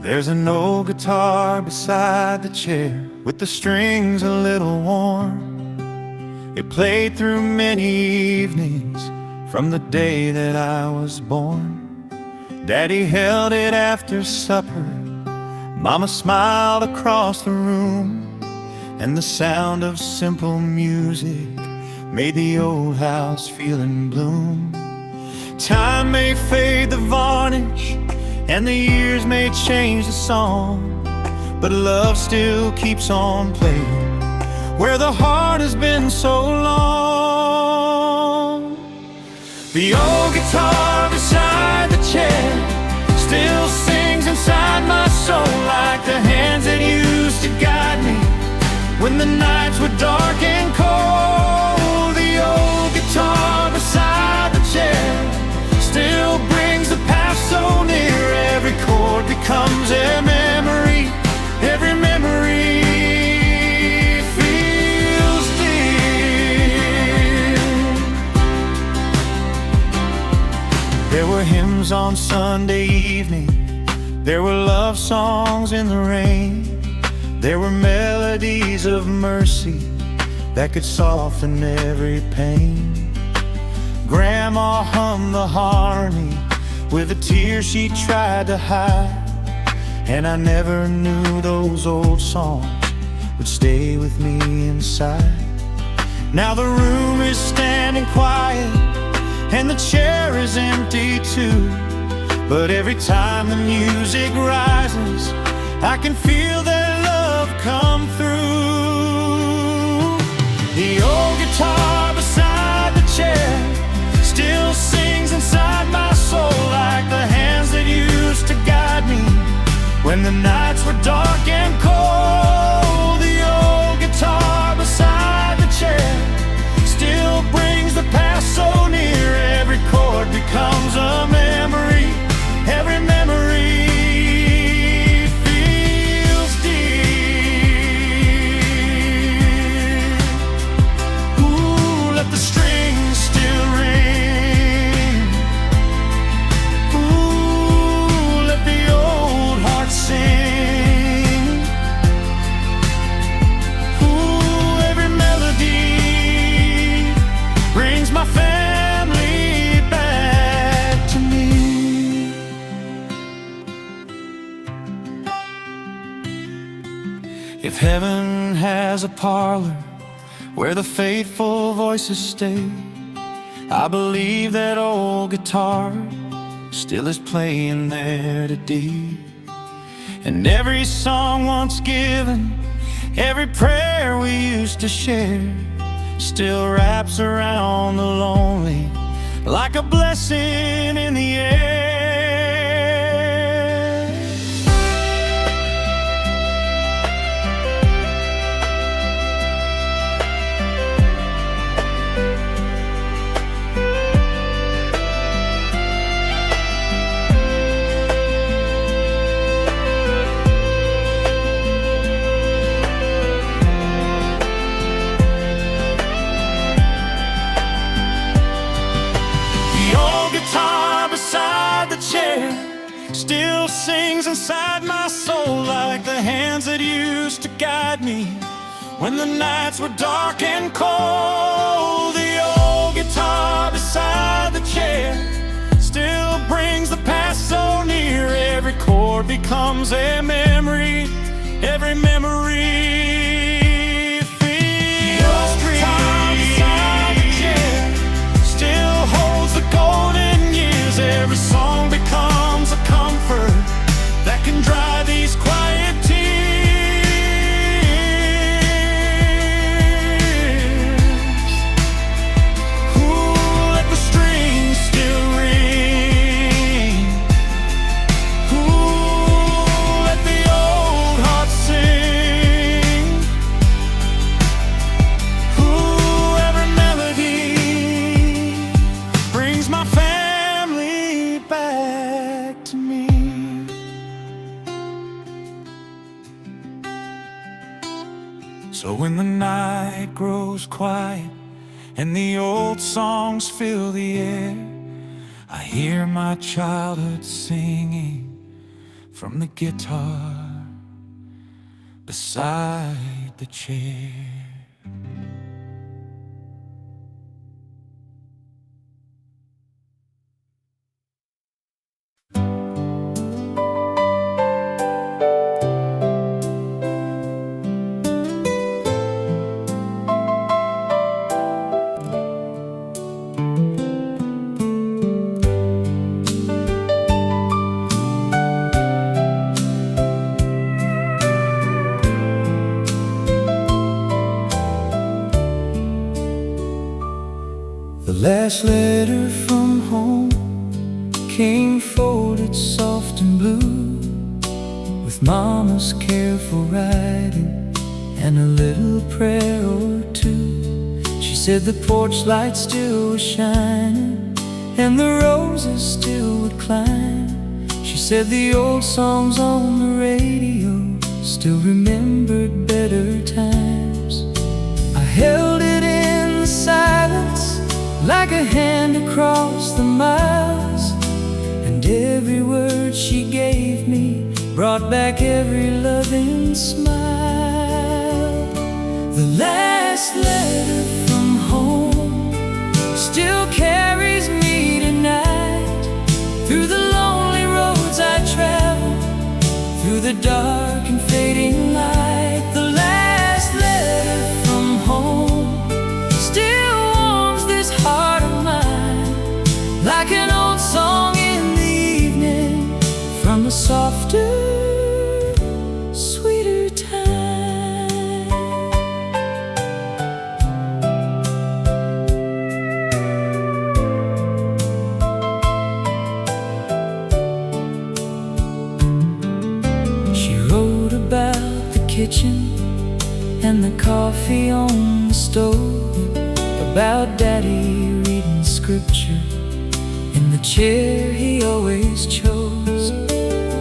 There's an old guitar beside the chair, with the strings a little worn. It played through many evenings from the day that I was born. Daddy held it after supper, Mama smiled across the room, and the sound of simple music made the old house feel in bloom. Time may fade the varnish, and the years may change the song, but love still keeps on playing where the heart has been so long. The old guitar beside the chair still sings inside my soul, like the hands that used to guide me when the nights were dark and cold. The old guitar beside the chair still brings the past so near. Every chord becomes a memory, every memory feels dear. There were hymns on Sunday evening, there were love songs in the rain, there were melodies of mercy that could soften every pain. Grandma hummed the harmony with a tear she tried to hide, and I never knew those old songs would stay with me inside. Now the room is standing quiet and the chair is empty too, but every time the music rises, I can feel their love come through. The old guitar beside the chair still sings inside my soul, like the hands that used to guide me when the nights were dark and cold. The old guitar beside the chair still brings the past so near. Every chord becomes a memory, every memory feels dear. Ooh, let the strings still ring. If heaven has a parlor where the faithful voices stay, I believe that old guitar still is playing there today. And every song once given, every prayer we used to share, still wraps around the lonely like a blessing in the air. Still sings inside my soul, like the hands that used to guide me when the nights were dark and cold. The old guitar beside the chair still brings the past so near. Every chord becomes a memory, every memory feels dear. The old guitar beside the chair still holds the golden years. Every song becomes a comfort that can dry these quiet tears. Ooh, let the strings still ring. Ooh, let the old heart sing. Ooh, every melody brings my family back to me. So when the night grows quiet and the old songs fill the air, I hear my childhood singing from the guitar beside the chair. The last letter from home came folded soft and blue, with Mama's careful writing and a little prayer or two. She said the porch light still was shining and the roses still would climb. She said the old songs on the radio still remembered better times. I held it in the silence like a hand across the miles, and every word she gave me brought back every loving smile. The last letter from home still carries me tonight, through the lonely roads I travel, through the dark and fading light. The last letter from home still warms this heart of mine, like an old song in the evening from a softer, sweeter time. She wrote about the kitchen and the coffee on the stove, about Daddy reading scripture in the chair he always chose.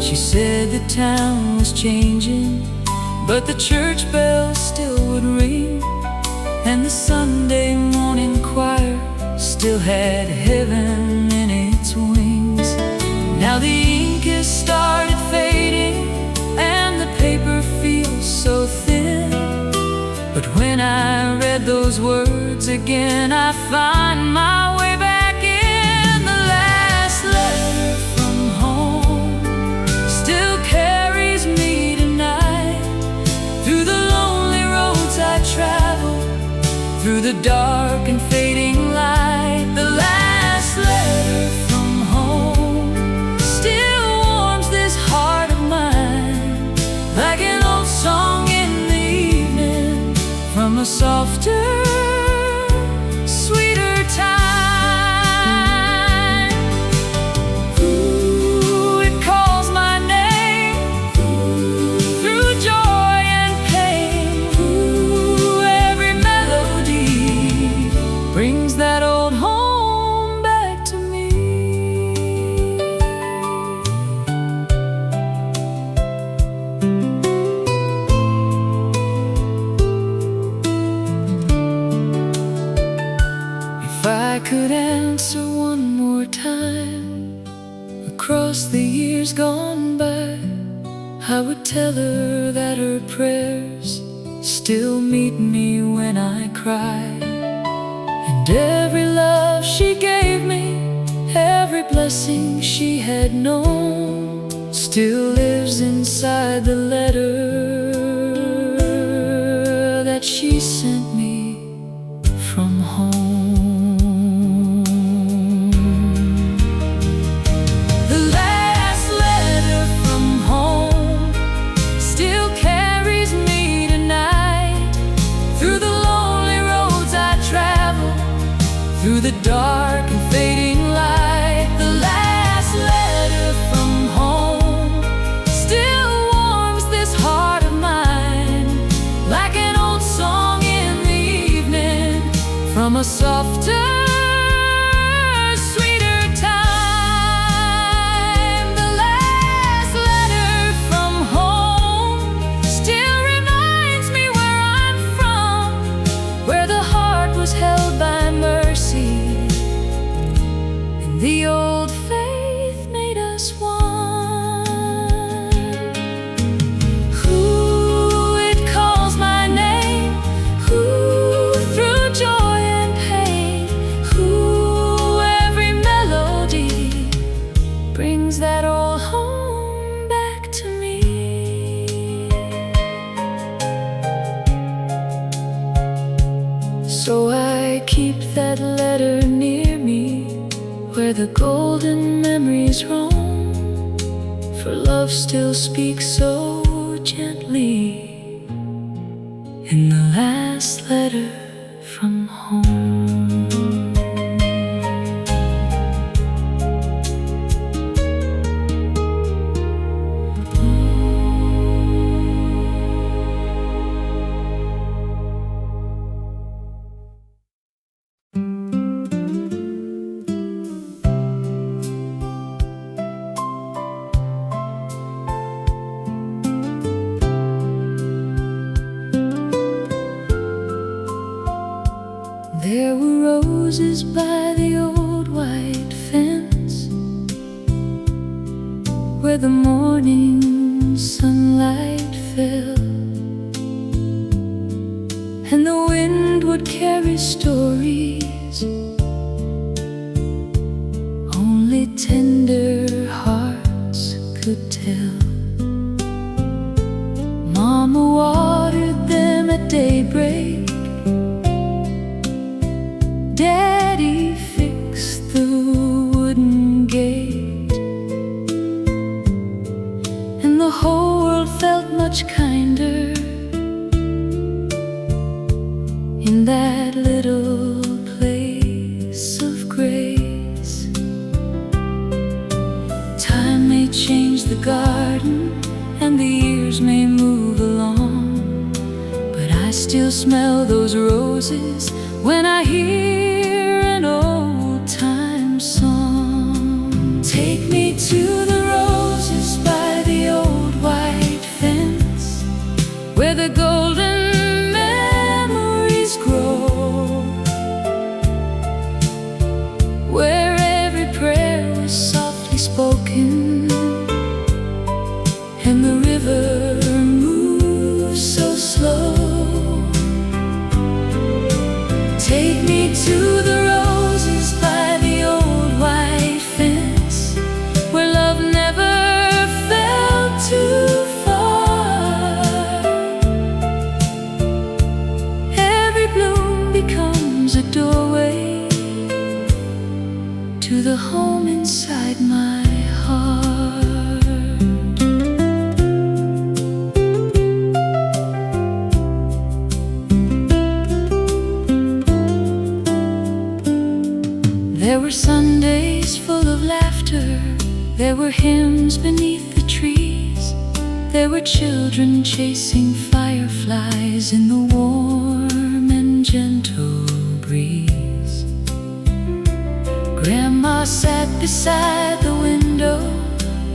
She said the town was changing, but the church bells still would ring, and the Sunday morning choir still had heaven in its wings. Now the ink has started fading and the paper feels so thin, but when I read those words again, I find my way back in. The last letter from home still carries me tonight, through the lonely roads I travel, through the dark and fading light. The last letter from home still warms this heart of mine, like an old song in the evening from a softer, sweeter time. Ooh, it calls my name through joy and pain. Ooh, every melody brings that old home back to me. If I could answer one more time across the years gone by, I would tell her that her prayers still meet me when I cry, and every love she gave me, every blessing she had known, still lives inside the letter that she sent me from home. The last letter from home still carries me tonight, through the lonely roads I travel, through the dark and fading light. The last letter from home still warms this heart of mine, like an old song in the evening from a softer, sweeter time. The last letter from home still reminds me where I'm from, where the heart was held by mercy, and the old faith made us one. keep that letter near me, where the golden memories roam, for love still speaks so gently in the last letter from home. There were roses by the old white fence, where the morning sunlight fell, and the wind would carry stories only tender hearts could tell. Mama watered them at daybreak, Daddy fixed the wooden gate, and the whole world felt much kinder in that little place of grace. Time may change the garden and the years may move along, but I still smell those roses when I hear an old-time song. Take me to the roses by the old white fence, where the golden memories grow, where every prayer was softly spoken, and the river moves so slow. Take me to the roses by the old white fence, where love never felt too far. Every bloom becomes a doorway to the home inside my heart. There were Sundays full of laughter, there were hymns beneath the trees, there were children chasing fireflies in the warm and gentle breeze. Grandma sat beside the window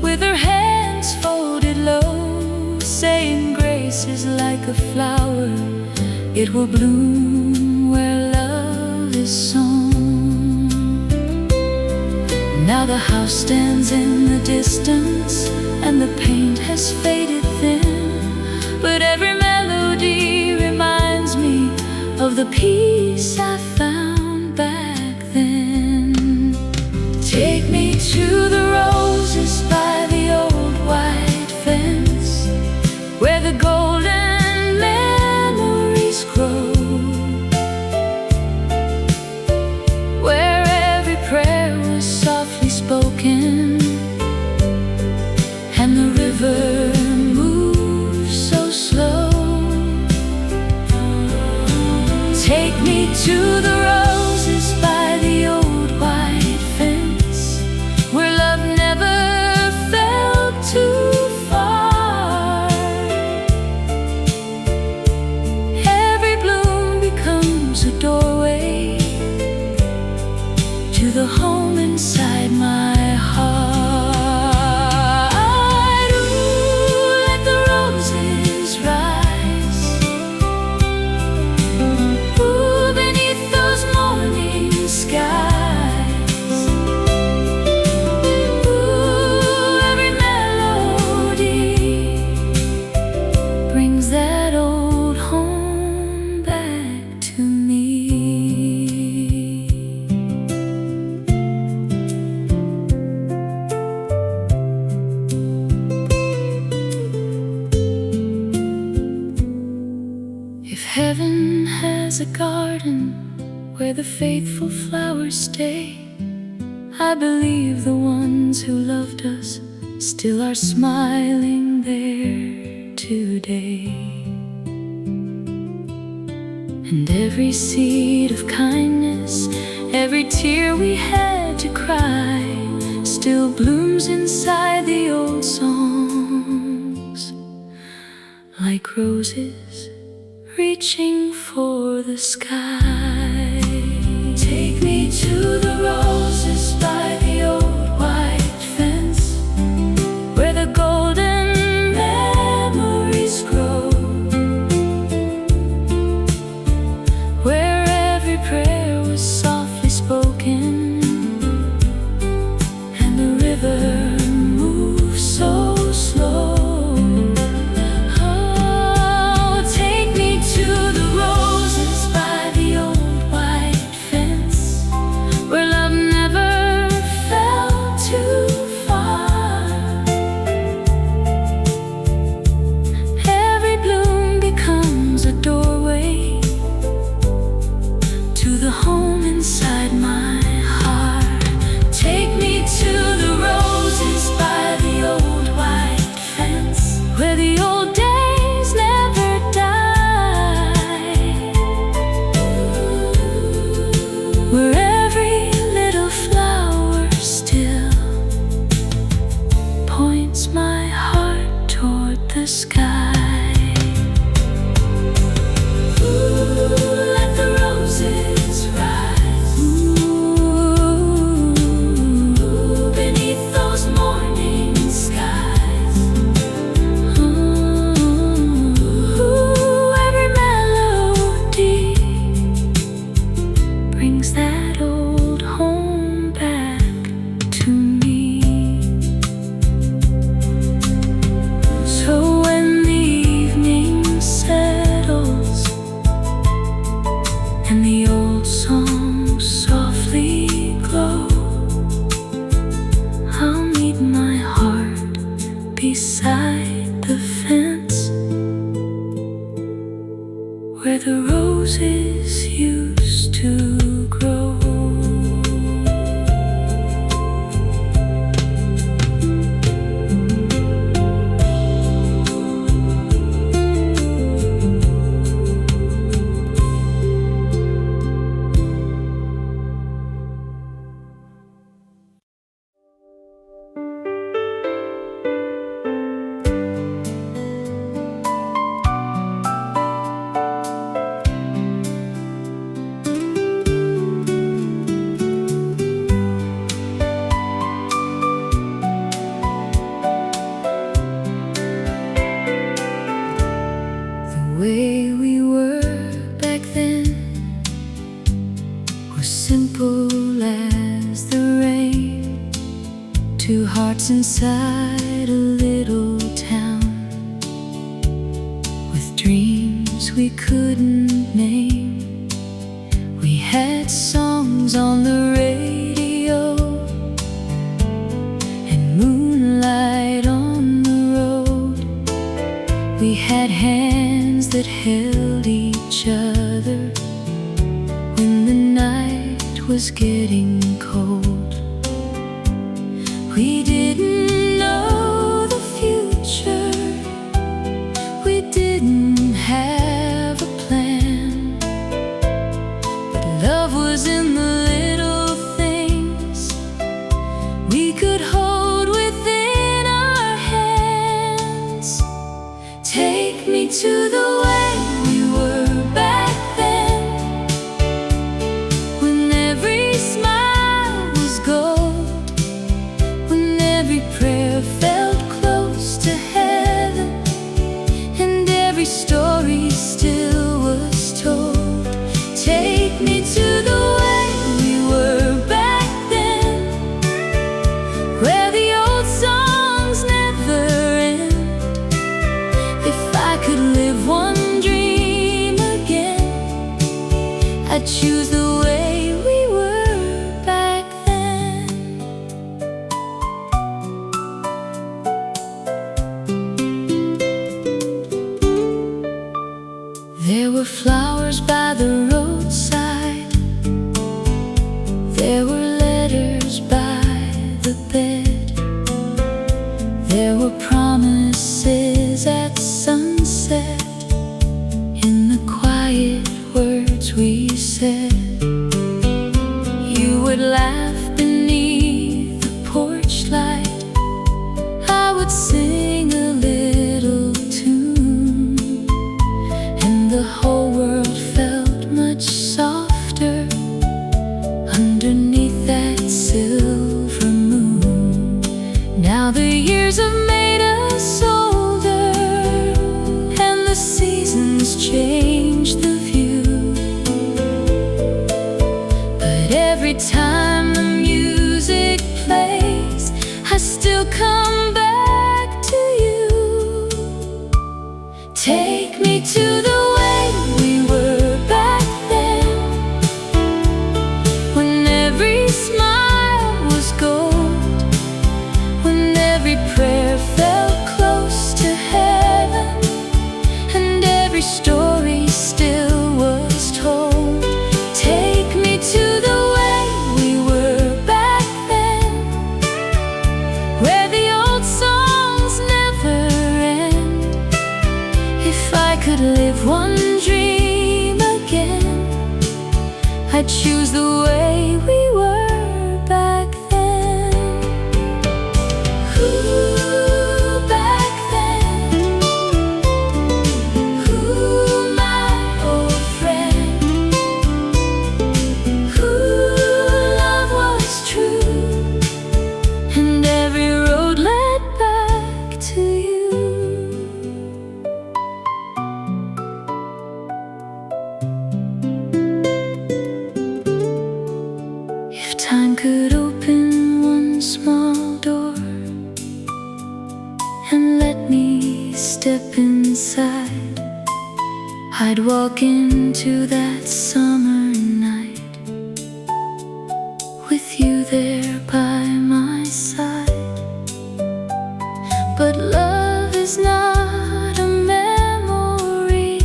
with her hands folded low, saying grace is like a flower, it will bloom where love is sown. Now the house stands in the distance and the paint has faded thin, but every melody reminds me of the peace I found back then. Take me to the roses by the old white fence, where the golden memories grow, where every prayer was softly spoken, and the river moves so slow. Take me to the roses by the old white fence, where love never felt too far. Every bloom becomes a doorway to the home inside my heart. Ooh, let the roses rise, ooh, beneath those morning skies. Ooh, every melody brings that old home back to me. If heaven has a garden where the faithful flowers stay. I believe the ones who loved us still are smiling there today. And every seed of kindness, every tear we had to cry, still blooms inside the old songs, like roses reaching for the sky. Take me to the roses by the old white fence, where the golden memories grow, where every prayer was softly spoken, and the river moves so slow. Oh, take me to the roses by the old white fence, where love never fell too far. Every bloom becomes a doorway to the home inside my heart. Take me to the roses by the old white fence, where the old days never die, where every little flower still points my heart toward the sky. Ooh, let the roses rise. Ooh, beneath those morning skies. Ooh, every melody brings that old home back to me. So when the evening settles and the old songs softly glow, I'll meet my heart beside the fence, where the roses used to grow. The way we were back then was simple as the rain. Two hearts inside a little town, with dreams we couldn't name. We had songs on the radio and moonlight on the road. We had hands that held each other when the night was getting cold. We didn't know the future, we didn't have a plan, but love was in the little things we could hold within our hands. Take me to the way we were back then, when every smile was gold, when every prayer felt close to heaven, and every story still was told. Take me to the way we were back then, where the old songs never end. If I could live one dream again, I'd choose the way we were back then. There were flowers by the roadside, said you would laugh beneath the porch light. I would sing a little tune, and the whole world felt much softer underneath that silver moon. Now the years have made us older, and the seasons change the view. But every time the music plays, I still come back to you. Take me to the way we were back then, when every smile was gold, when every prayer felt close to heaven, and every story still was told. Take me to the way we were back then, where the old songs never end. If I could live one dream again, I'd choose the way we were back then. Ooh, back then. Ooh, my old friend. Ooh, love was true, and every road led back to you. If time could open one small door and let me step inside, I'd walk into that summer night with you there by my side. But love is not a memory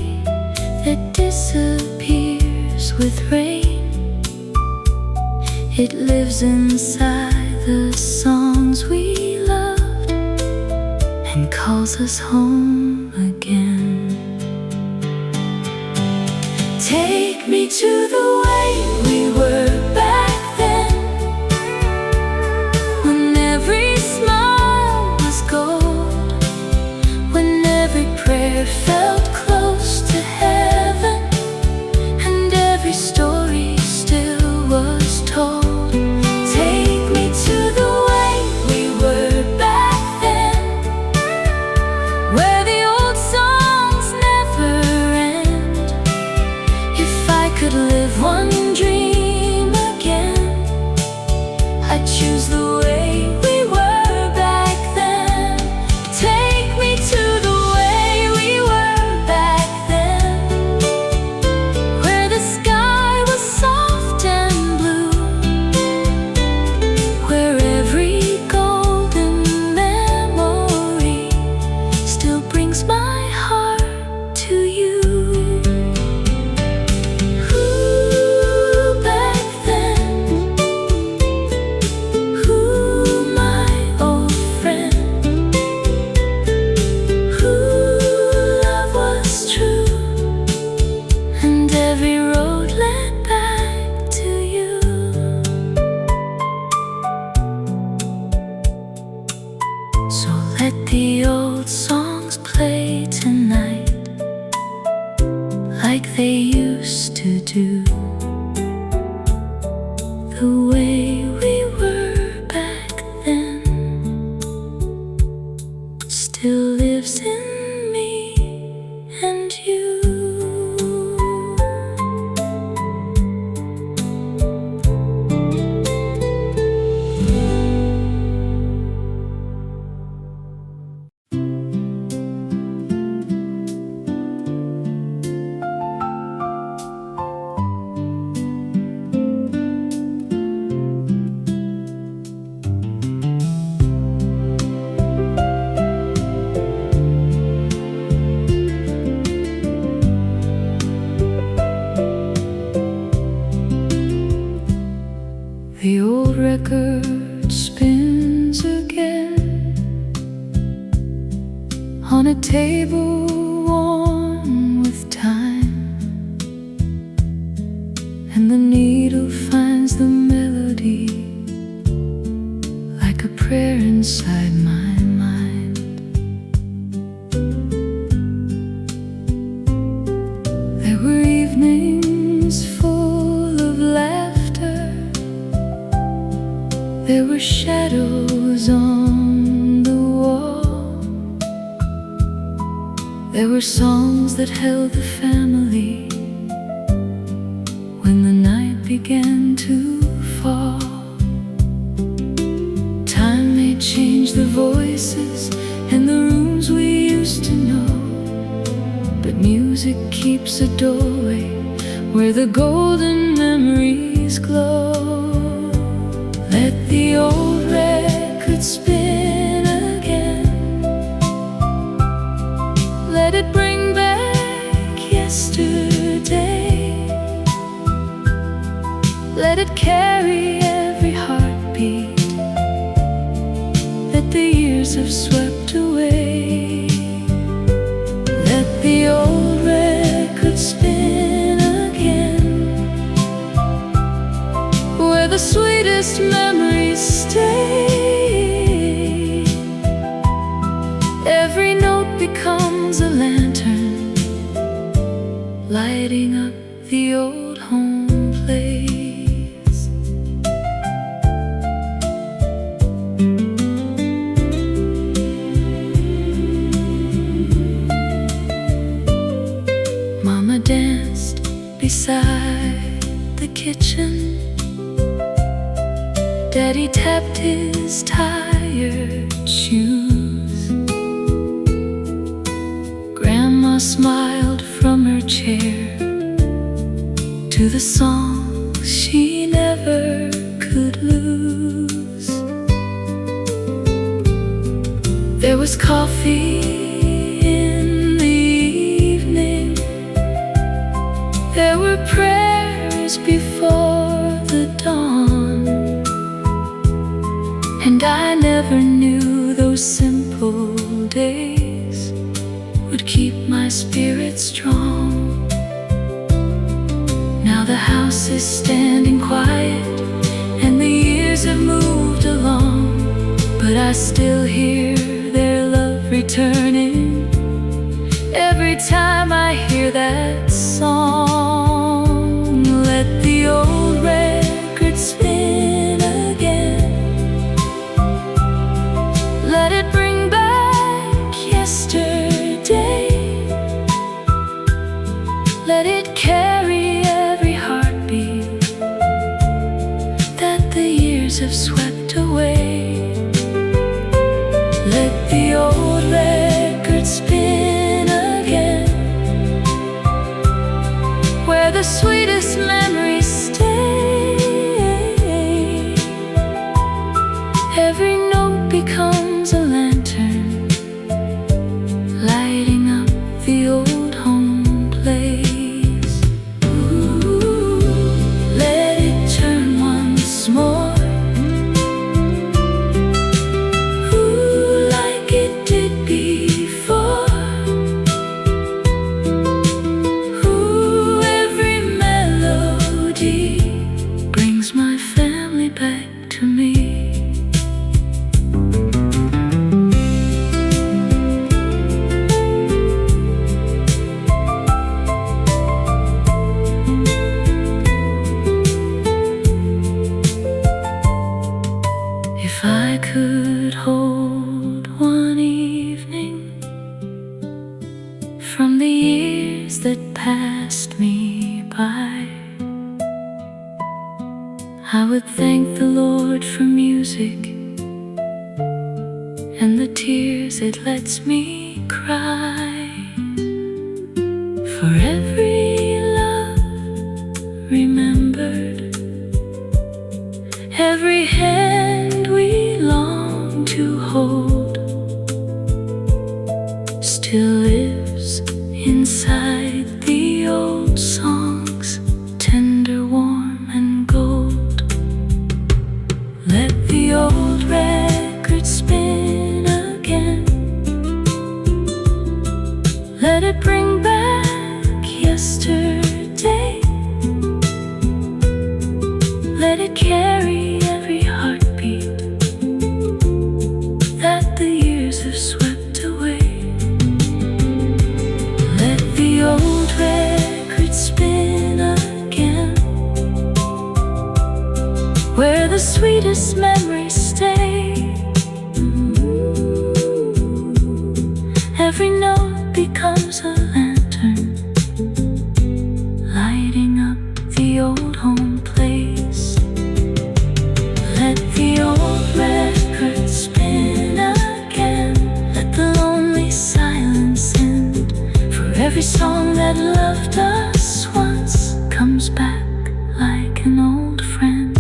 that disappears with rain. It lives inside the songs we loved and calls us home again. Take me to the way we were back then, when every smile was gold, when every prayer felt close to heaven, and every story still was told. Take me to the way we were back then, where the old songs never end. If I could live one dream again, I'd choose the way we were back then. Take me to the way we were back then, where the sky was soft and blue, where every golden memory still brings my heart to you. Ooh, back then. Ooh, my old friend. Ooh, love was true, and every road led back to you. So let the old songs play tonight, like they used to do. The way we were back then still lives in me and you. inside my mind. There were evenings full of laughter. There were shadows on the wall. There were songs that held the family when the night began to fall. Time may change the voices and the rooms we used to know, but music keeps a doorway where the golden memories glow. Let the old record spin again. Let it bring back yesterday. Let it carry every heartbeat that the years have swept away. Let the old record spin again, where the sweetest memories stay. Every note becomes a lantern, lighting up the old home place. Mama danced beside the kitchen. Daddy tapped his tired shoes. Grandma smiled from her chair to the song she never could lose. There was coffee in the evening. There were prayers before the dawn, and I never knew those simple days would keep my spirit strong. Now the house is standing quiet and the years have moved along, but I still hear their love returning every time I hear that song. Let the old record spin again. Let it bring back yesterday. Let it carry every heartbeat that the years have swept away. Let the old record spin again, where the sweetest memories stay. Every note becomes a lantern, lighting up the old home place. Ooh, let it turn once more. Ooh, like it did before. Ooh, every melody brings my family back to me. If I could hold one evening from the years that passed me by, I would thank the Lord for music and the tears it lets me cry, for every love remembered, every hand we long to hold still lives inside the old songs, tender, warm, and gold. Let the old record spin again. Let it bring back yesterday. Let it carry every heartbeat sweetest memories stay. Every note becomes a lantern, lighting up the old home place. Let the old record spin again, let the lonely silence end. For every song that loved us once comes back like an old friend.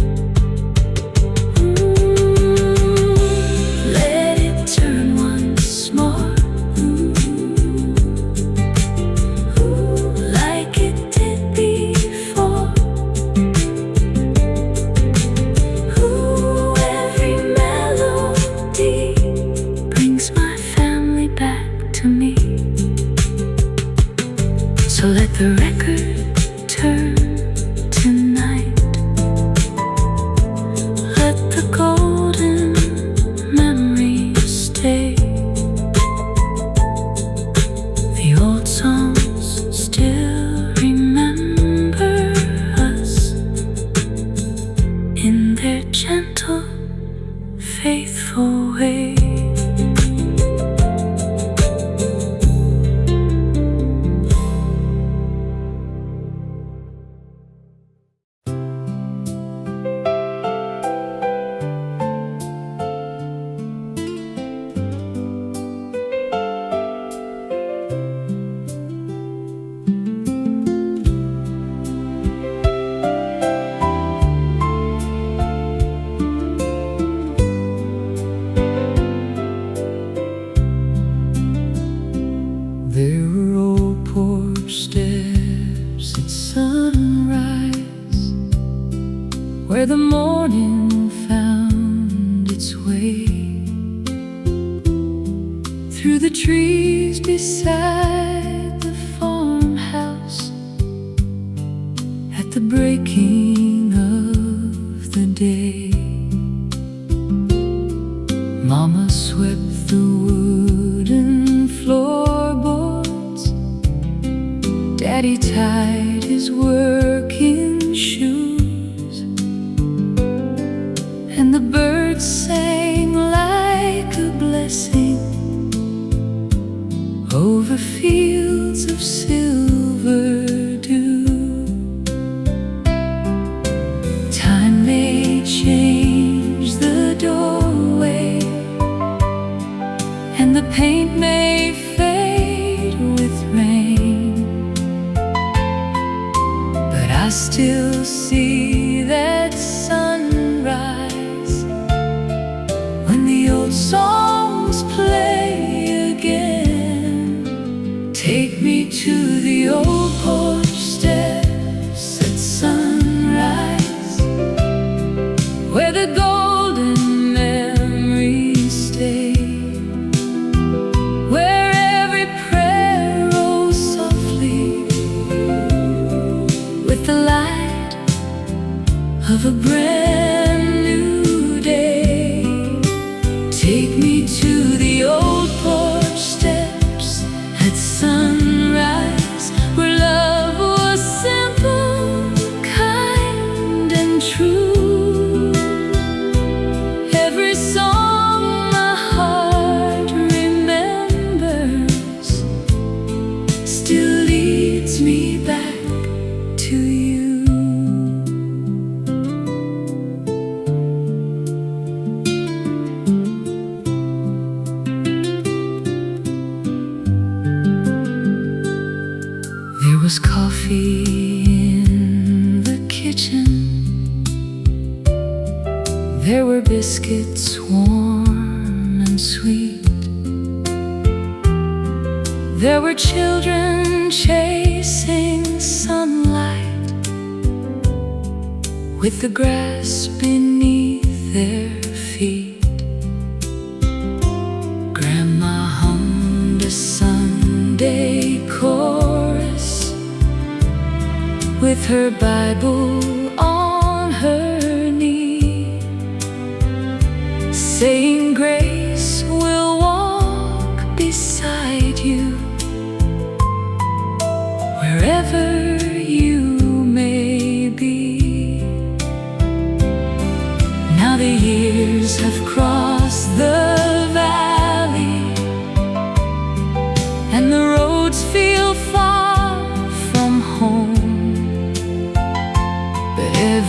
Let it turn once more, like it did before. Every melody brings my family back to me. So let the record turn tonight. Let the golden memories stay. The old songs still remember us in their gentle, faithful way. There were old porch steps at sunrise, where the morning found its way through the trees beside the farmhouse at the breaking of the day. Mama swept the wooden floorboards, Daddy tied his working shoes, and the birds sang like a blessing over fields of silver dew. Time may change the doorway, and the paint may fade with rain, but I still see that sunrise when the old songs play again. Take me to the old porch steps at sunrise, where the golden memories stay, where every prayer rolls softly with the light of a brand new day. Take me to the old porch steps at sunrise, where love was simple, kind, and true. Every song my heart remembers still leads me back to you. There was coffee in the kitchen, there were biscuits warm and sweet, there were children chasing sunlight with the grass beneath their feet. Grandma hummed a Sunday chorus with her Bible on her knee, saying, "Grace will walk beside you wherever you may be." Now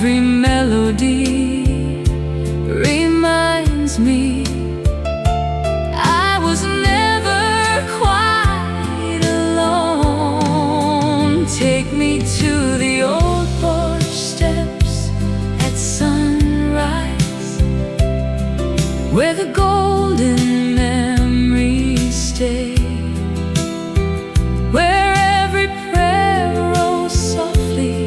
Every melody reminds me I was never quite alone. Take me to the old porch steps at sunrise, where the golden memories stay, where every prayer rose softly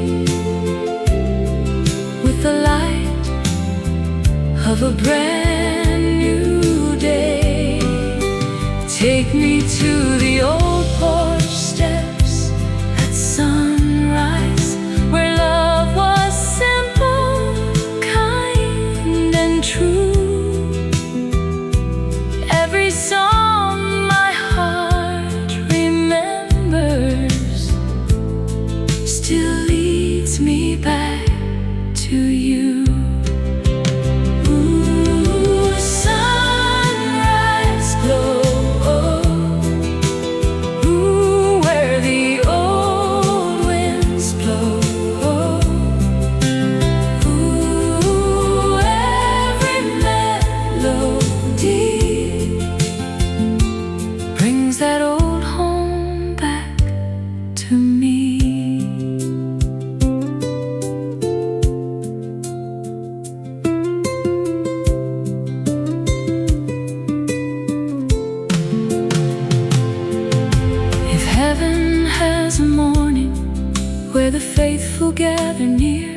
with the light of a brand new day. Take me to the old porch steps at sunrise, where love was simple, kind, and true. Every song my heart remembers still leads me back to you. Ooh, sunrise glow. Ooh, where the old winds blow. Ooh, every melody brings that old home back to me. If heaven has a morning where the faithful gather near,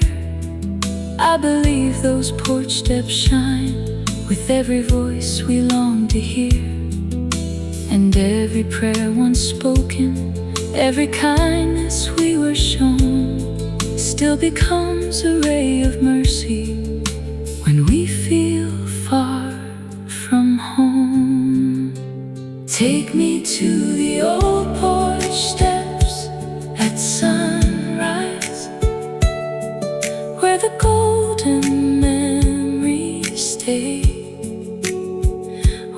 I believe those porch steps shine with every voice we long to hear. And every prayer once spoken, every kindness we were shown, still becomes a ray of mercy when we feel far from home. Take me to the old porch steps at sunrise, where the golden memories stay,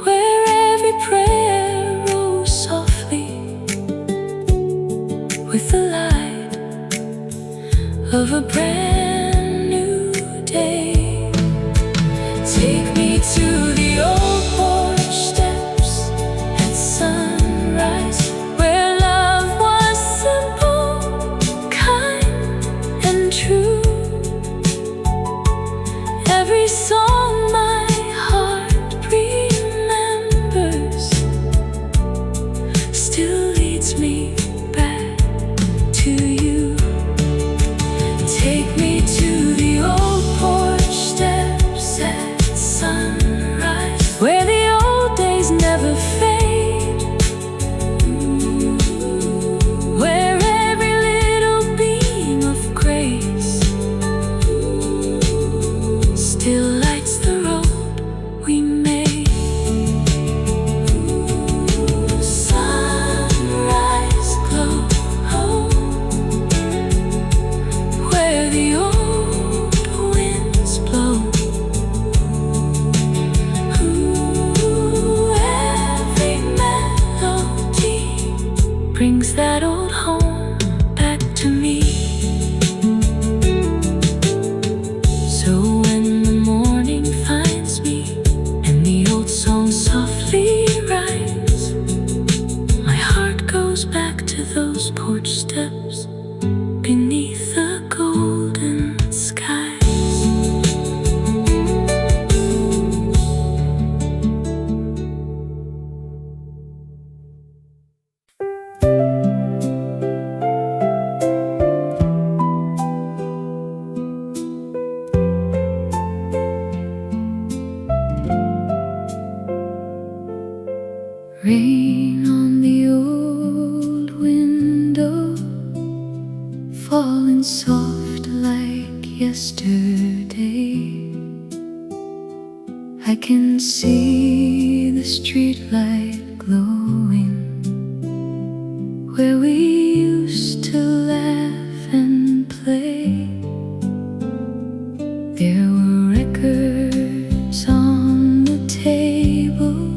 where every prayer rose softly with the light of a brand new day. Take me to the old porch steps at sunrise, where love was simple, kind, and true. Every song my heart remembers still leads me back to you. Take me to the old porch steps at sunrise, where the old days never fade, where every little beam of grace still lights the road we made. Sunrise glow, where the old winds blow. Ooh, every melody brings that old home back to me. So when the morning finds me and the old song softly rise, my heart goes back to those porch steps beneath the golden skies. Rain on the old window, falling soft like yesterday. I can see the streetlight glowing, where we used to laugh and play. There were records on the table,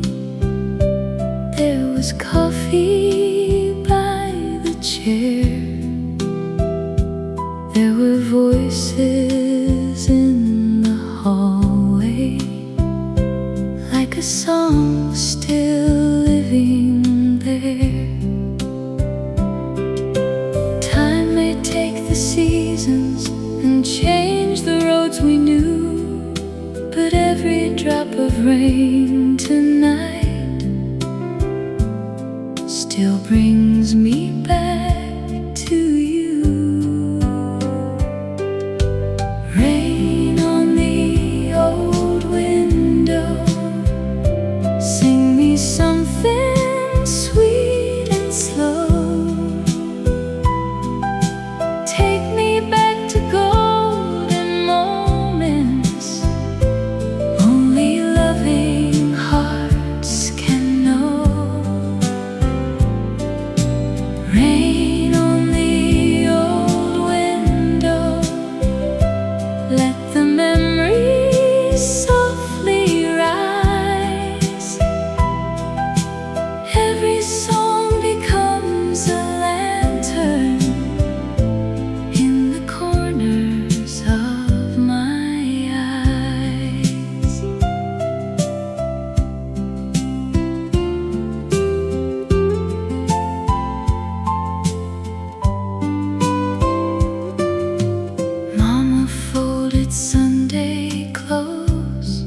there was coffee by the chair, there were voices a song still living there. Time may take the seasons and change the roads we knew, but every drop of rain tonight still brings me back to you. Rain on the old window, sing me something sweet and slow. Take me back to golden moments only loving hearts can know. Rain on the old window, let the memories softly rise. Every song becomes a lantern in the corners of my eyes. Mama folded Sunday clothes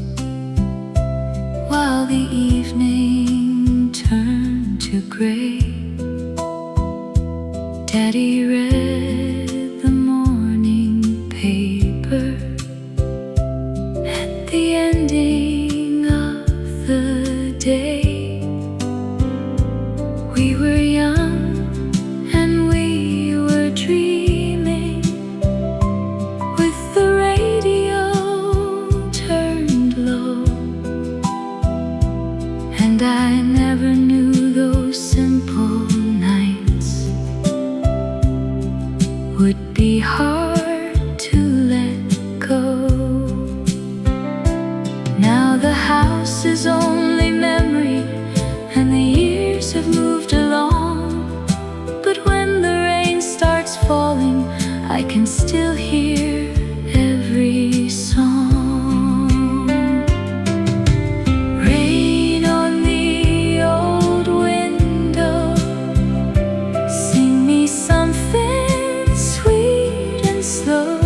while the evening turned to gray. Daddy read the morning paper at the ending of the day. We were young and we were dreaming, with the radio turned low. And I never knew those simple nights would be hard to let go. Now the house is only memory and the years have moved along, but when the rain starts falling, I can still hear every song. Rain on the old window, sing me something sweet and slow.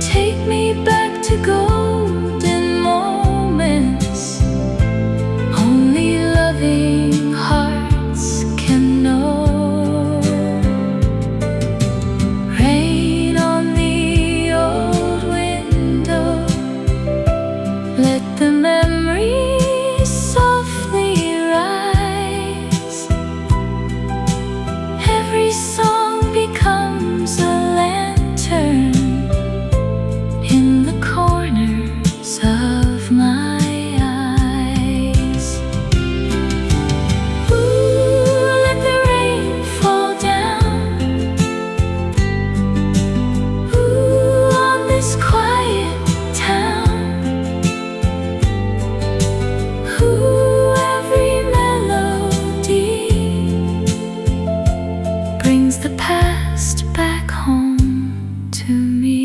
Take me back to golden moments only loving hearts can know. Rain on the old window, let the memories softly rise. Every song becomes a lantern in the corners of my eyes. Ooh, let the rain fall down. Ooh, on this quiet town. Ooh, every melody brings the past back home to me.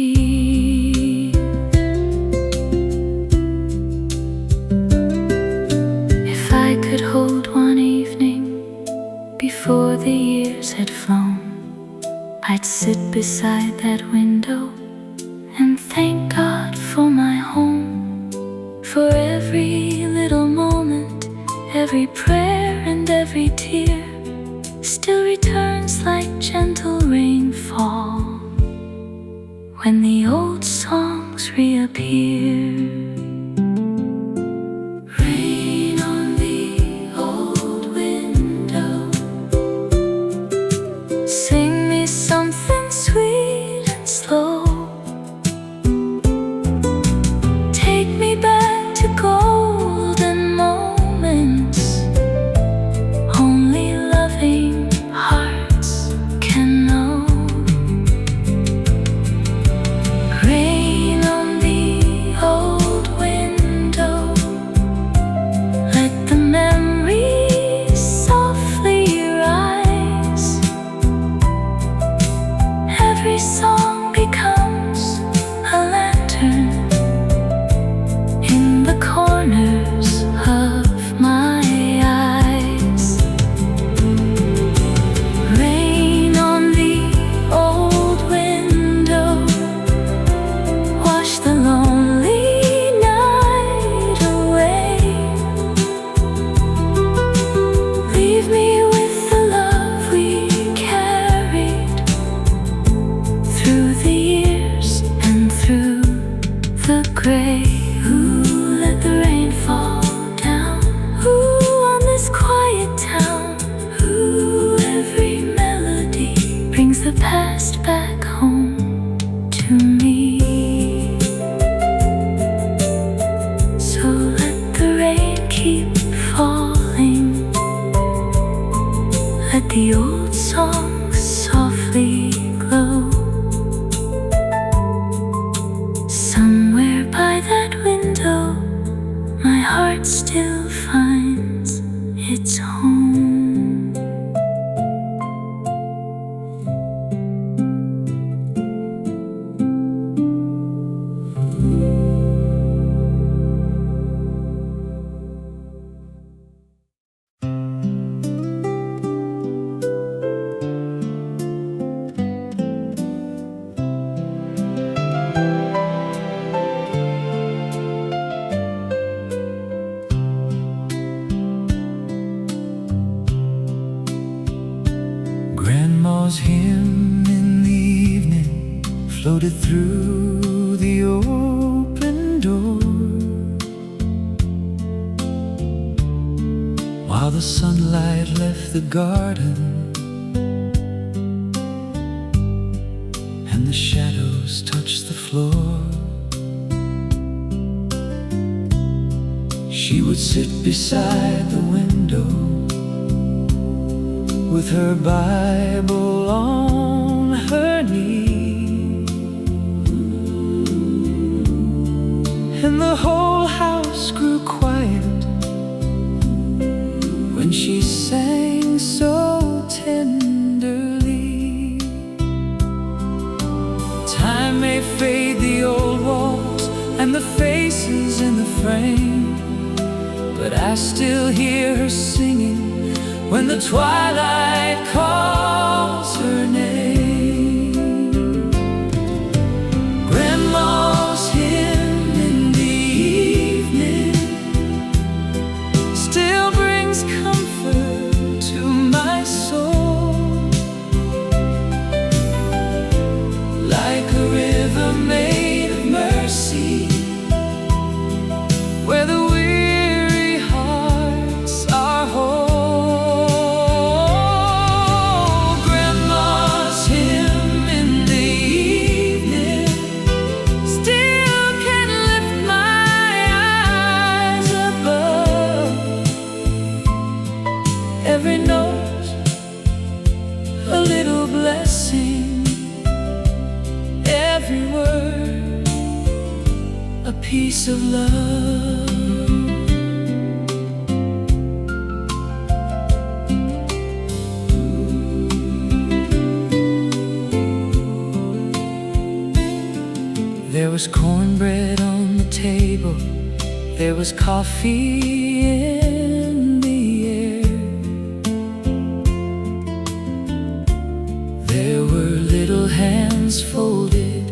If I could hold one evening before the years had flown, I'd sit beside that window and thank God for my home, for every little moment, every prayer and every tear still returns like gentle rainfall when the old songs reappear. Rain on the old window, sing me something sweet and slow. Take me back to golden moments only loving hearts can know. Rain on the old brings the past back home to me. So let the rain keep falling, let the old songs softly glow. Somewhere by that window, my heart still finds its home. Grandma's hymn in the evening floated through the open door, while the sunlight left the garden and the shadows touched the floor. She would sit beside the window with her Bible on her knee, and the whole house grew quiet when she sang so tenderly. Time may fade the old walls and the faces in the frame, but I still hear her singing when the twilight calls her name. Grandma's hymn in the evening still brings comfort to my soul, like a river made of mercy, where the weary hearts are whole. Every note, a little blessing, every word, a piece of love. There was cornbread on the table, there was coffee in the air. There were little hands folded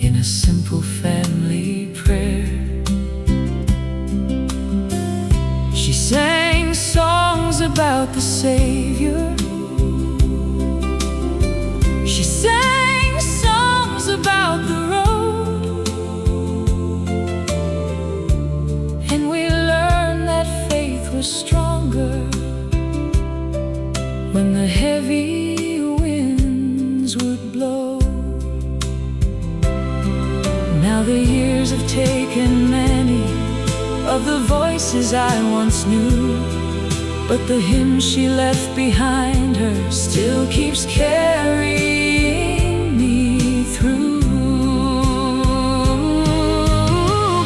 in a simple family prayer. She sang songs about the Savior. She sang songs about the road, and we learned that faith was stronger when the heavy winds would blow. Now the years have taken many of the voices I once knew, but the hymn she left behind her still keeps carrying me through.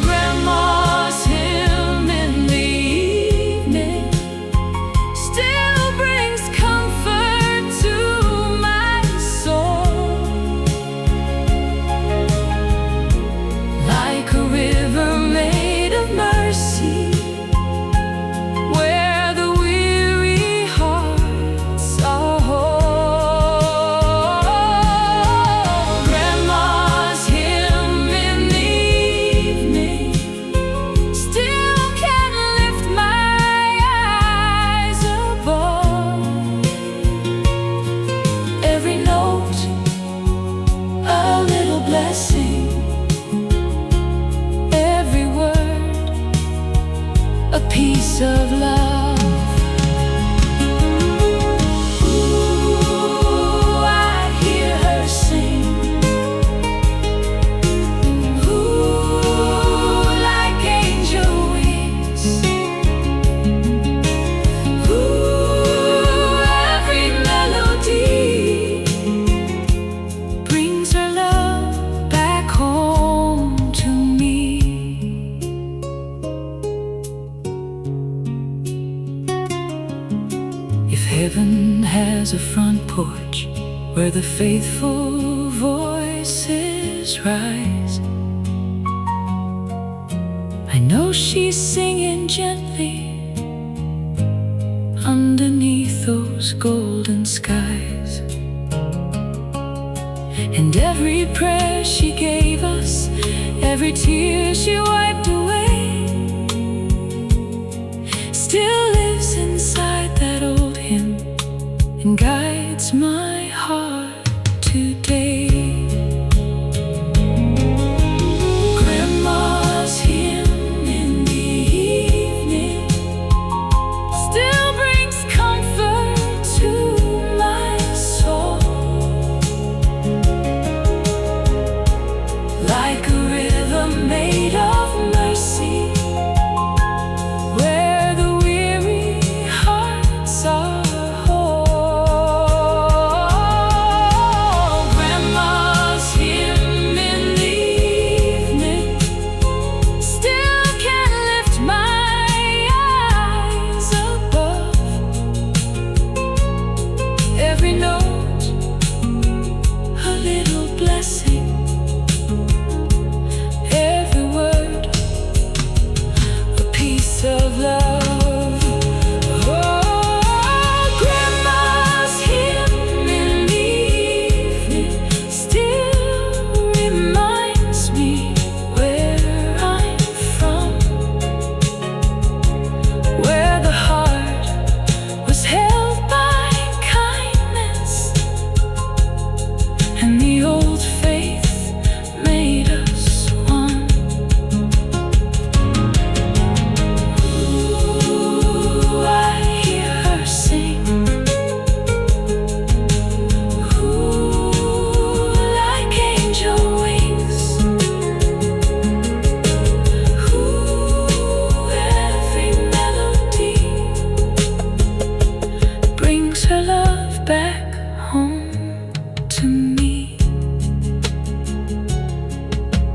Grandma's hymn in the evening still brings comfort to my soul, like a river made of mercy, where the weary hearts are whole. Heaven has a front porch where the faithful voices rise. I know she's singing gently underneath those golden skies. And every prayer she gave us, every tear she wiped away, still lives inside that old hymn and guides my heart today. Grandma's hymn in the evening still brings comfort to my soul, like a river made of mercy, where the weary hearts are whole. Grandma's hymn in the evening still can lift my eyes above. Every note a little blessing, every word a piece of love. Oh, Grandma's hymn in the evening still reminds me where I'm from, where the heart was held by kindness, and the old faith made us one. Ooh, I hear her sing. Ooh, like angel wings. Ooh, every melody brings her love back home to me.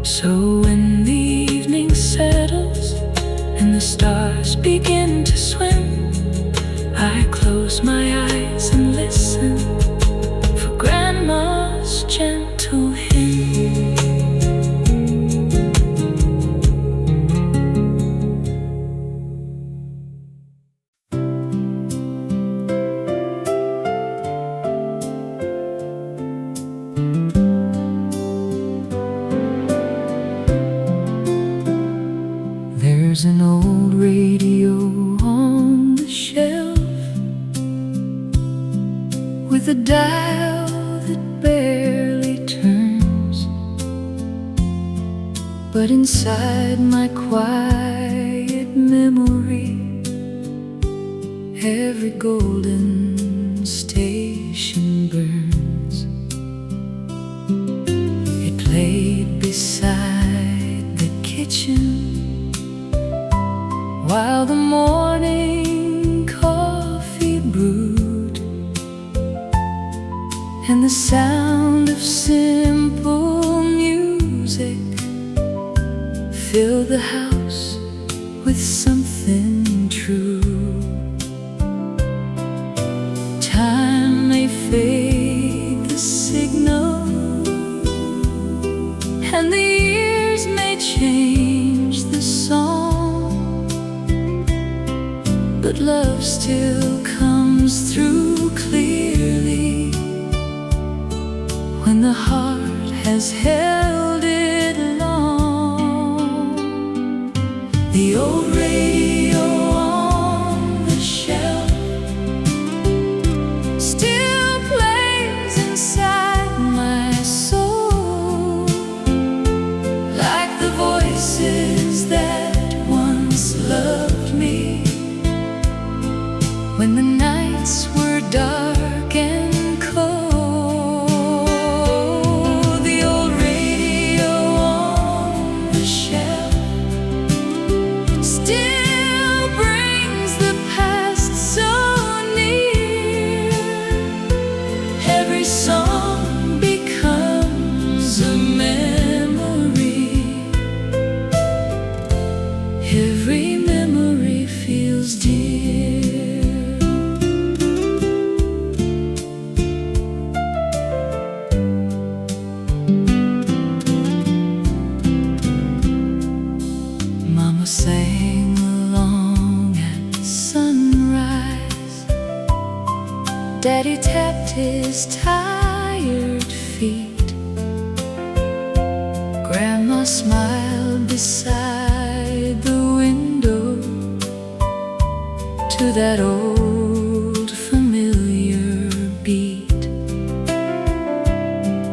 So when the evening settles and the stars begin to swim, I close my eyes and listen for Grandma's gentle hymn. There's an old radio on the shelf with a dial that barely turns, but inside my quiet memory, every golden station burns. It played beside the kitchen while the morning coffee brewed, and the sound of simple music filled the house with something true. Time may fade the signal, and the years may change the song, but love still comes through clearly when the heart has held it long. The old radio on the shelf still plays inside my soul, like the voices that once loved me when Daddy tapped his tired feet. Grandma smiled beside the window to that old familiar beat.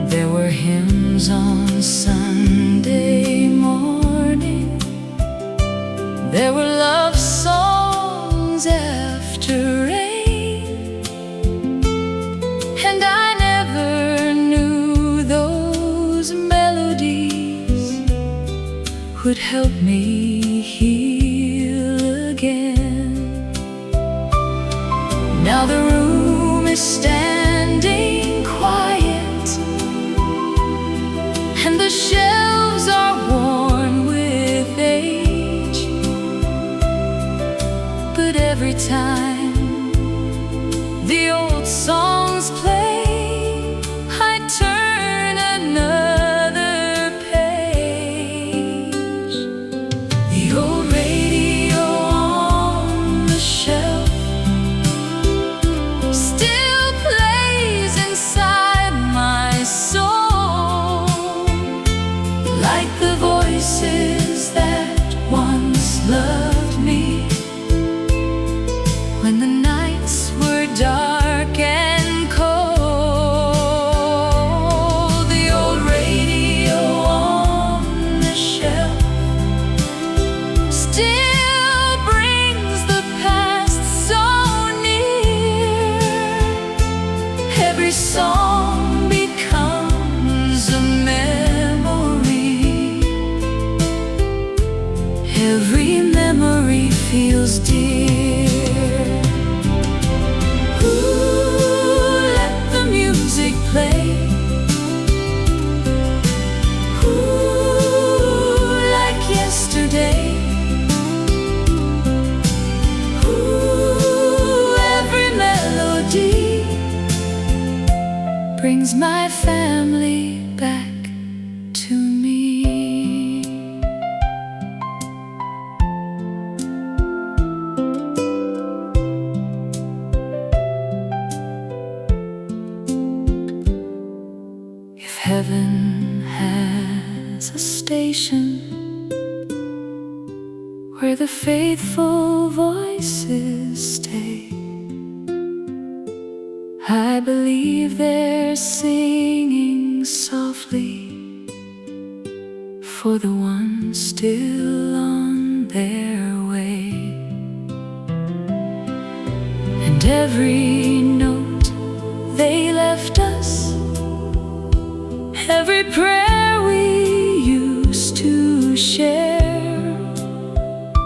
There were hymns on Sunday morning. There were love songs after rain, and I never knew those melodies would help me heal again. Now the room is standing quiet, and the shelves are worn with age. But every time the old songs play, I turn another page. The old radio on the shelf still plays inside my soul, like the voices that once loved me when the nights were dark and cold. The old radio on the shelf still brings the past so near. Every song becomes a memory. Every memory feels dear. Ooh, let the music play. Ooh, like yesterday. Ooh, every melody brings my family back to me. If heaven has a station where the faithful voices stay, I believe they're singing softly for the ones still on their way. And every note they left us, every prayer we used to share,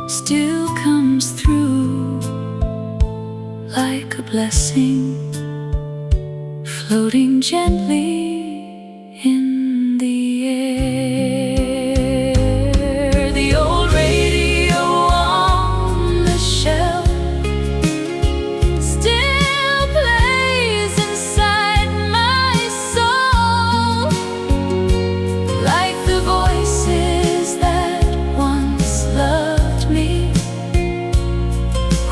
still comes through like a blessing, floating gently in the air. The old radio on the shelf still plays inside my soul, like the voices that once loved me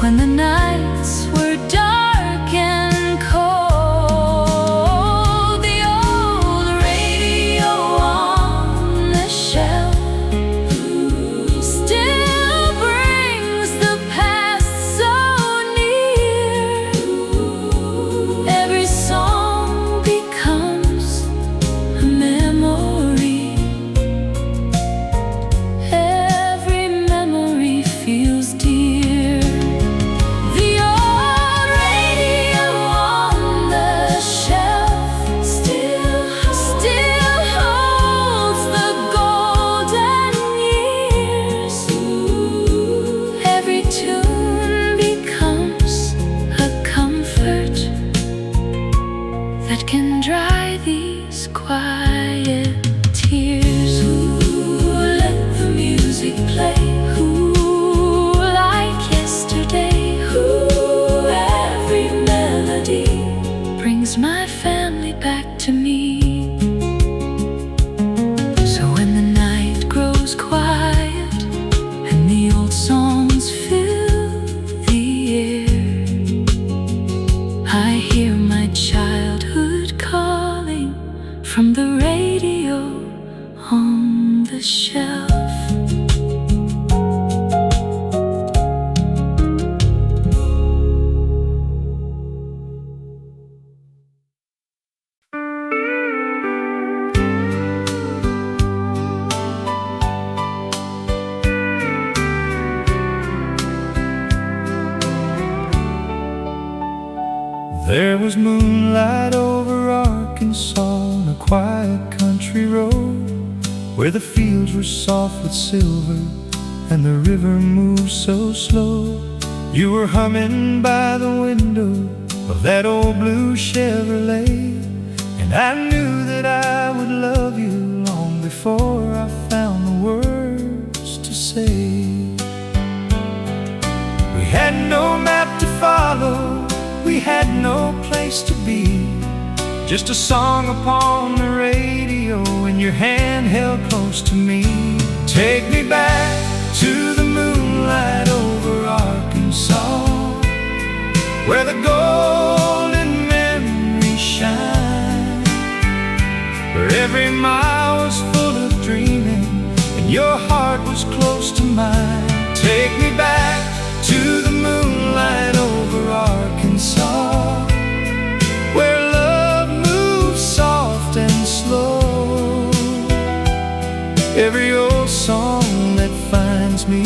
when the nights were dark and cold. The old radio on the shelf still brings the past so near. Every song becomes a memory. Every memory feels dear. The old radio on the shelf still holds the golden years. Every tune becomes a comfort that can dry these quiet tears. Ooh, let the music play. Ooh, like yesterday. Ooh, every melody brings my family back to me. So when the night grows quiet and the old songs fill the air, I hear shelf. There was moonlight over Arkansas on a quiet country road, where the fields were soft with silver and the river moved so slow. You were humming by the window of that old blue Chevrolet, and I knew that I would love you long before I found the words to say. We had no map to follow, we had no place to be, just a song upon the radio and your hand held close to me. Take me back to the moonlight over Arkansas, where the golden memories shine, where every mile was full of dreaming and your heart was close to mine. Take me back to the moonlight over Arkansas, where love moves soft and slow. Every old song that finds me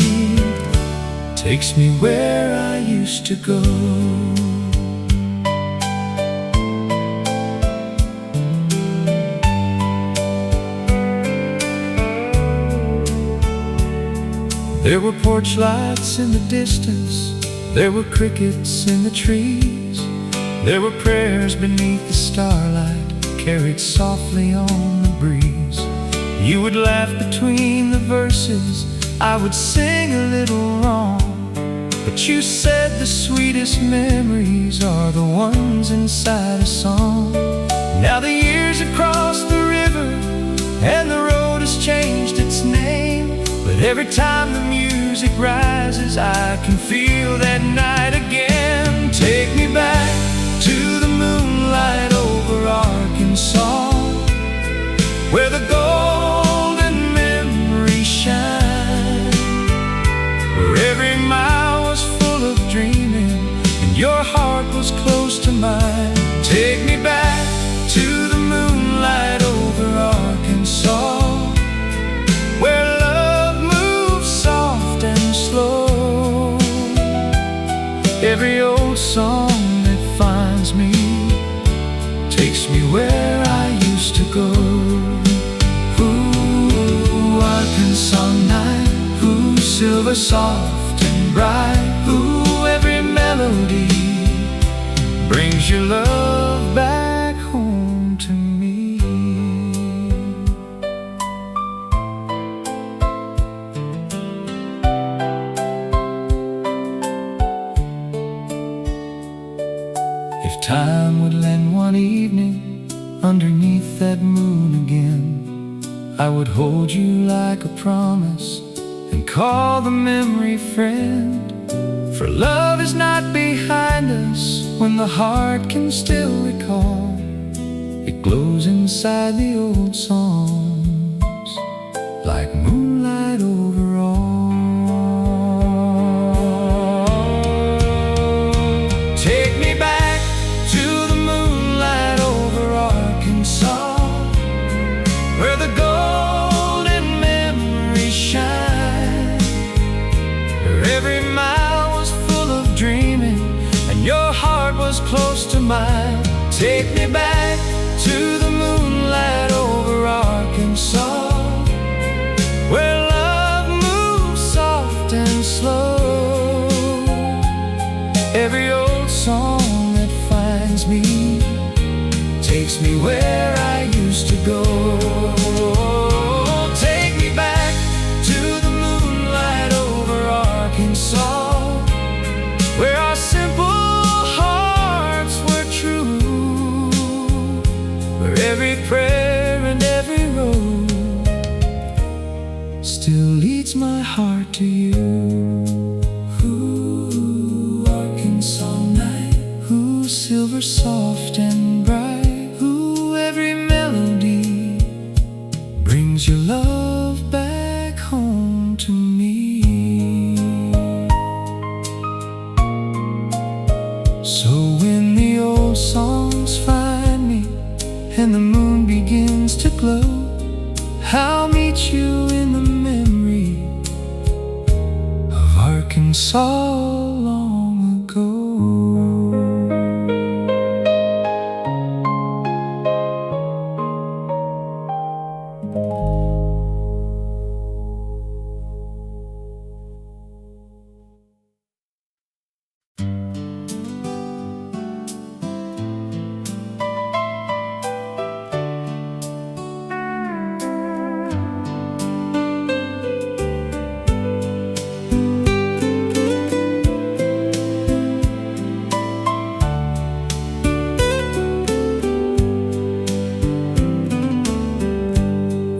takes me where I used to go. There were porch lights in the distance, there were crickets in the trees, there were prayers beneath the starlight, carried softly on the breeze. You would laugh between the verses, I would sing a little wrong, but you said the sweetest memories are the ones inside a song. Now the years have crossed the river and the road has changed its name, but every time the music rises, I can feel that night again. Take me back to the moonlight over Arkansas, where the golden memories shine, where every mile was full of dreaming and your heart was close to mine. Take me back to the moonlight over Arkansas, where love moves soft and slow. Every old song that finds me takes me where I used to go. Ooh, Arkansas night, ooh, silver soft and bright, ooh, every melody brings your love back home to me. If time would lend one evening underneath that moon again, I would hold you like a promise and call the memory friend. For love is not behind us when the heart can still recall. It glows inside the old songs like moonlight over all. Take me back to the moonlight over Arkansas, where the golden memories shine, where every mile was full of dreaming and your heart was close to mine. Take me back to the moonlight over Arkansas, where love moves soft and slow. Every old song that finds me takes me where I used to go. Take me back to the moonlight over Arkansas, where our simple hearts were true, where every prayer and every road still leads my heart to you. Ooh, Arkansas night, ooh, silver soft and bright, ooh, every melody brings your love back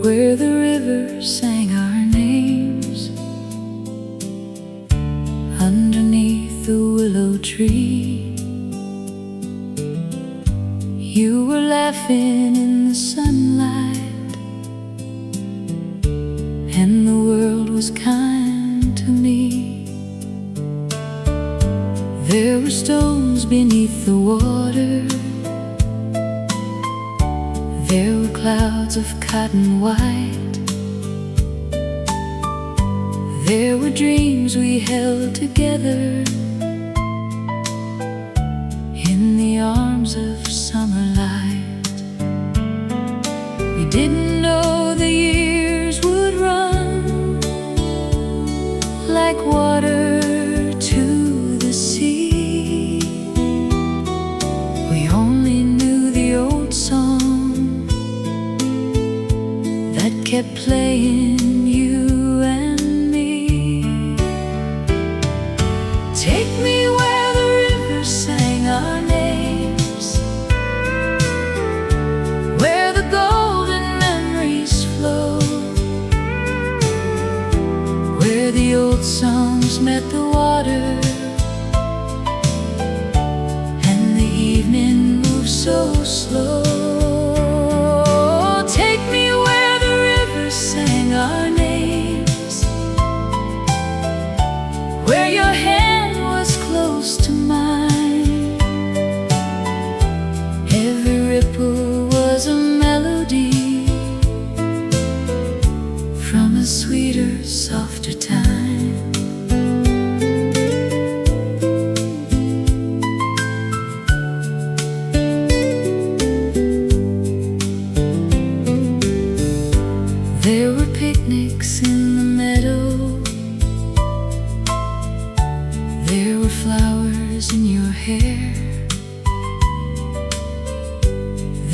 where the river sang our names underneath the willow tree. You were laughing in the sunlight, and the world was kind to me. There were stones beneath the water, there were clouds of cotton white, there were dreams we held together in the arms of summer light. We didn't know the years would run like water to the sea. We only knew the old song that kept playing, you and me. Take me where the river sang our names, where the golden memories flow, where the old songs met the water, and the evening moved so slow. Take me where the river sang our names, where your hand was close to mine. Every ripple was a melody from a sweeter, softer time. There were picnics in the meadow, there were flowers in your hair,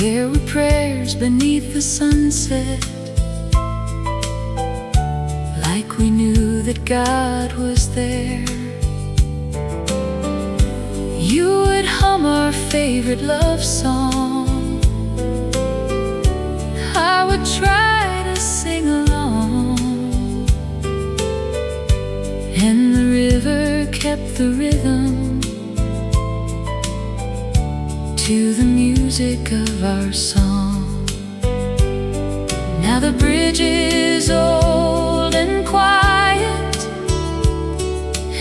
there were prayers beneath the sunset, like we knew that God was there. You would hum our favorite love song, I would try to sing along, and the river kept the rhythm to the music of our song. Now the bridge is old and quiet,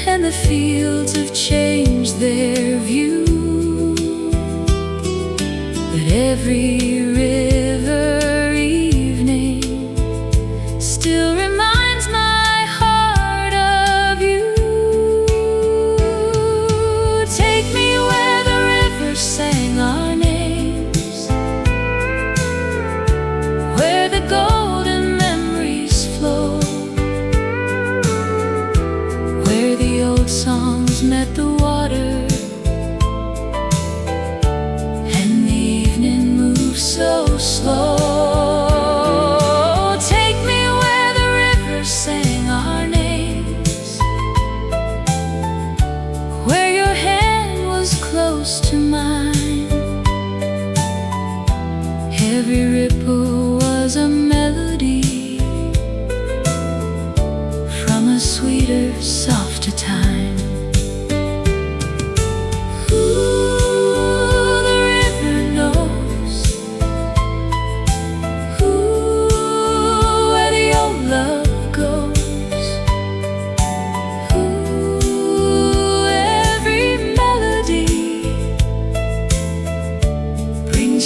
and the fields have changed their view, but every river evening still reminds my heart of you. Take me where the river sang our names, where the golden memories flow, where the old songs met the water, and the evening moves so slow. Take me where the river sang our names, where your hand was close to mine. Every ripple was a melody from a sweeter, softer time.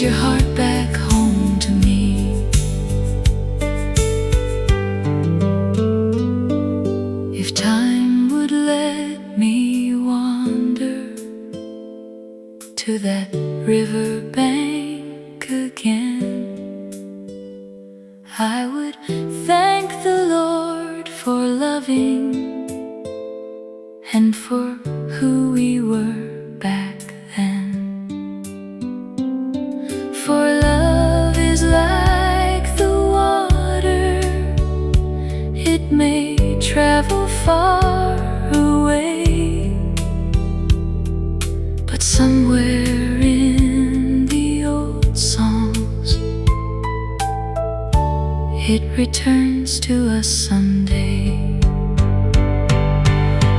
Your heart back home to me. If time would let me wander to that river bank again, I would thank the Lord for loving and for who we were back then. For love is like the water, it may travel far away, but somewhere in the old songs it returns to us someday.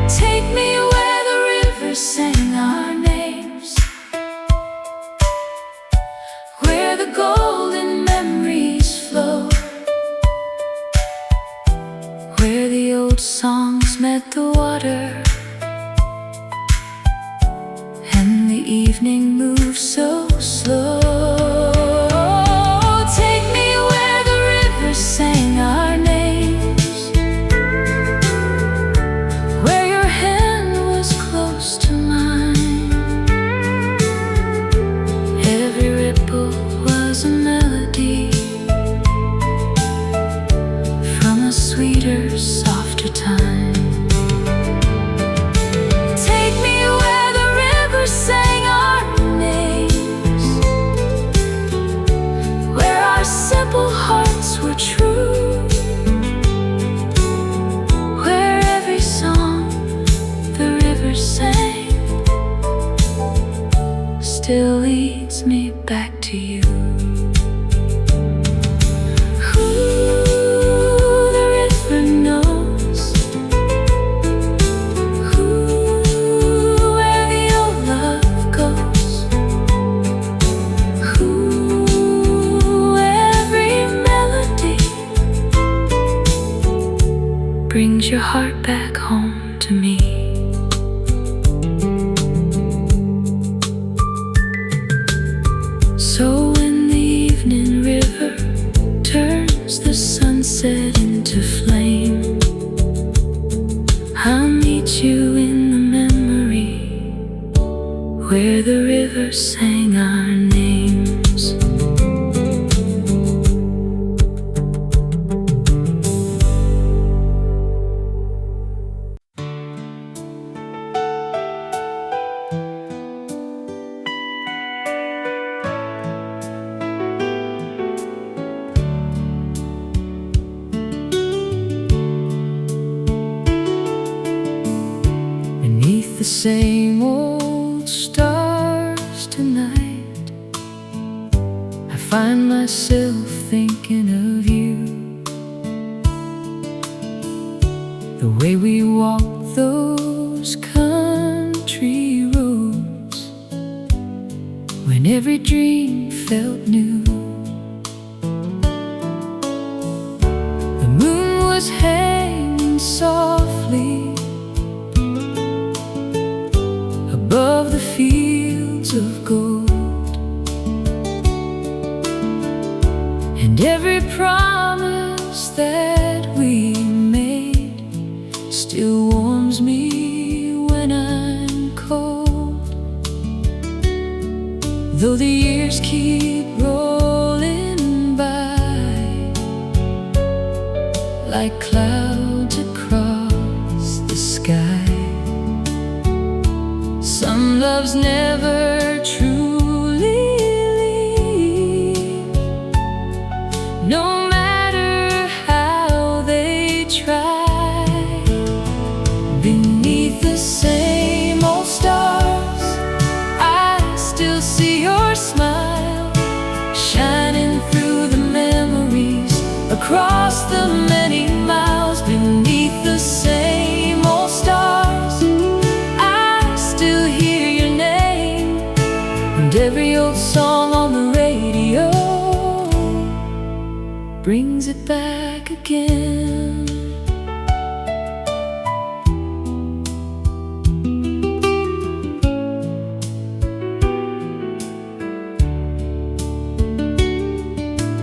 Take me where the rivers sang our names, where the golden memories flow, where the old songs met the water, and the evening moves so slow. Take me where the rivers sang our names, where your hand was close to mine. Every ripple was a melody from a sweeter, softer time. Take me where the rivers sang our names, where our simple hearts were true, where every song the river sang still leads me back to you. Brings your heart back home to me. So when the evening river turns the sunset into flame, I'll meet you in the memory where the river sang our names. The same old stars tonight, I find myself thinking of you. The way we walked those country roads, when every dream felt new. The moon was hanging softly above the fields of gold, and every promise that we made still warms me when I'm cold. Though the years keep rolling by like clouds across the sky, some loves never truly leave, no matter how they try. Beneath the same old stars, I still see your smile shining through the memories across the many miles. Beneath the same old stars, every old song on the radio brings it back again.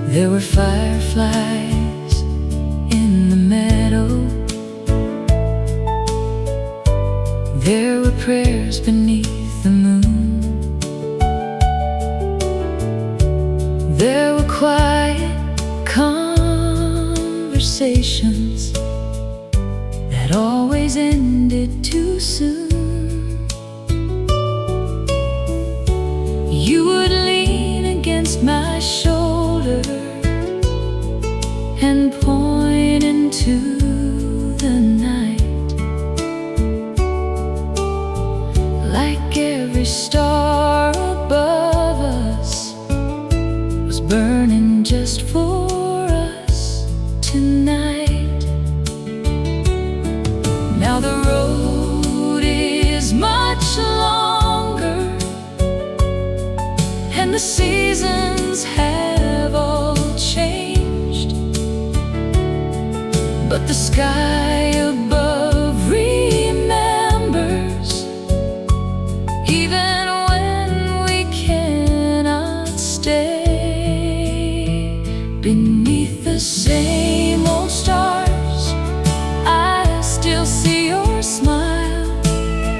There were fireflies in the meadow, there were prayers beneath the moon, there were quiet conversations that always ended too soon. You would lean against my shoulder and point into the night, like every star above us was burning just for us. and the seasons have all changed, but the sky above remembers, even when we cannot stay. Beneath the same old stars, I still see your smile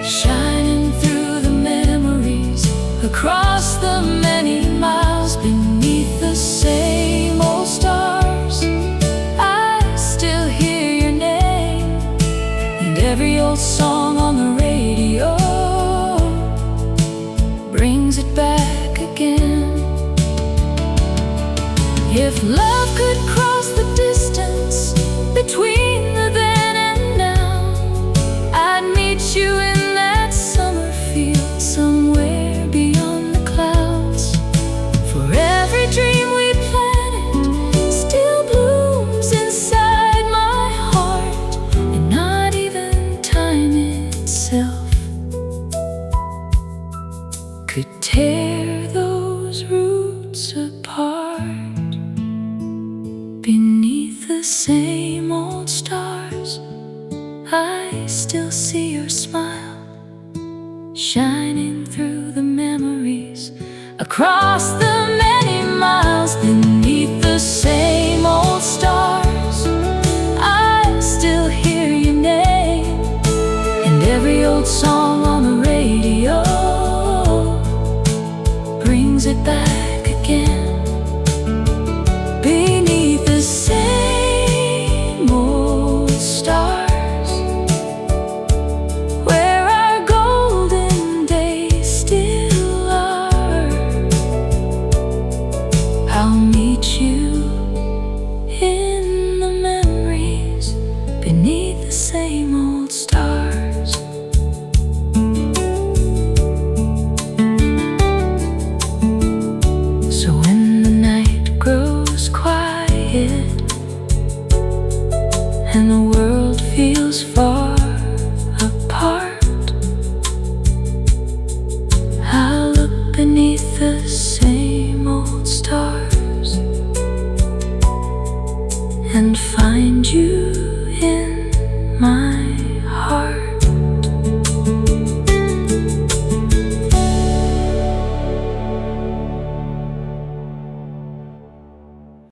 shining through the memories across the many miles. Beneath the same old stars, I still hear your name, and every old song on the radio brings it back again. If love could cross the distance between the then and now, I'd meet you in that summer field somewhere beyond the clouds. For every dream we planted still blooms inside my heart, and not even time itself could tear those roots apart. Beneath the same old stars, I still see your smile shining through the memories across the many miles. Beneath the same old stars, I still hear your name, and every old song on the radio brings it back again.